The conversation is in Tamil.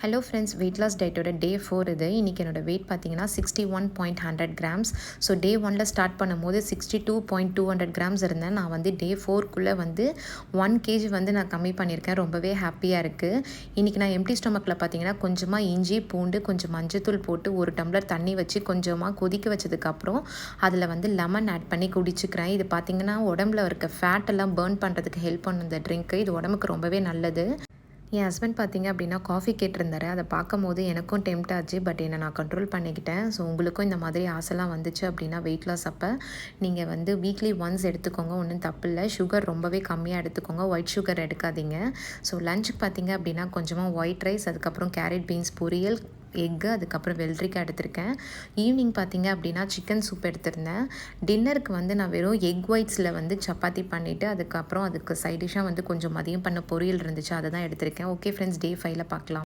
ஹலோ ஃப்ரெண்ட்ஸ், வெயிட் லாஸ் டயட்டோட டே 4 இது. இன்றைக்கி என்னோடய வெயிட் பார்த்தீங்கன்னா 61.100 கிராம்ஸ். ஸோ டே 1ல் ஸ்டார்ட் பண்ணும்போது 62.200 கிராம்ஸ் இருந்தேன். நான் வந்து டே 4க்குள்ளே வந்து 1 கேஜி வந்து நான் கம்மி பண்ணியிருக்கேன். ரொம்பவே ஹாப்பியாக இருக்குது. இன்றைக்கி நான் எம்டி ஸ்டொமக்கில் பார்த்தீங்கன்னா கொஞ்சமாக இஞ்சி, பூண்டு, கொஞ்சம் மஞ்சத்தூள் போட்டு ஒரு டம்ளர் தண்ணி வச்சு கொஞ்சமாக கொதிக்க வச்சதுக்கப்புறம் அதில் வந்து லெமன் ஆட் பண்ணி குடிச்சிக்கிறேன். இது பார்த்திங்கன்னா உடம்புல இருக்க ஃபேட் எல்லாம் பர்ன் பண்ணுறதுக்கு ஹெல்ப் பண்ணும் இந்த ட்ரிங்க்கு. இது உடம்புக்கு ரொம்பவே நல்லது. என் ஹஸ்பண்ட் பார்த்தீங்க அப்படின்னா காஃபி கேட்டிருந்தாரு. அதை பார்க்கும்போது எனக்கும் டெம்ட் ஆச்சு. பட் என்னை நான் கண்ட்ரோல் பண்ணிக்கிட்டேன். ஸோ உங்களுக்கும் இந்த மாதிரி ஆசைலாம் வந்துச்சு அப்படின்னா வெயிட் லாஸ் அப்போ நீங்கள் வந்து வீக்லி ஒன்ஸ் எடுத்துக்கோங்க, ஒன்றும் தப்பு இல்லை. சுகர் ரொம்பவே கம்மியாக எடுத்துக்கோங்க, ஒயிட் சுகர் எடுக்காதீங்க. ஸோ லஞ்சுக்கு பார்த்தீங்க அப்படின்னா கொஞ்சமாக ஒயிட் ரைஸ், அதுக்கப்புறம் கேரட் பீன்ஸ் பொரியல், எக்கு, அதுக்கப்புறம் வெள்ளரிக்காய் எடுத்திருக்கேன். ஈவினிங் பார்த்தீங்க அப்படின்னா சிக்கன் சூப் எடுத்திருந்தேன். டின்னருக்கு வந்து நான் வெறும் எக் ஒயிட்ஸில் வந்து சப்பாத்தி பண்ணிவிட்டு அதுக்கப்புறம் அதுக்கு சைட் டிஷ்ஷாக வந்து கொஞ்சம் மதியம் பண்ண பொரியல் இருந்துச்சு, அதை தான் எடுத்திருக்கேன். ஓகே ஃப்ரெண்ட்ஸ், டே 5ல் பார்க்கலாம்.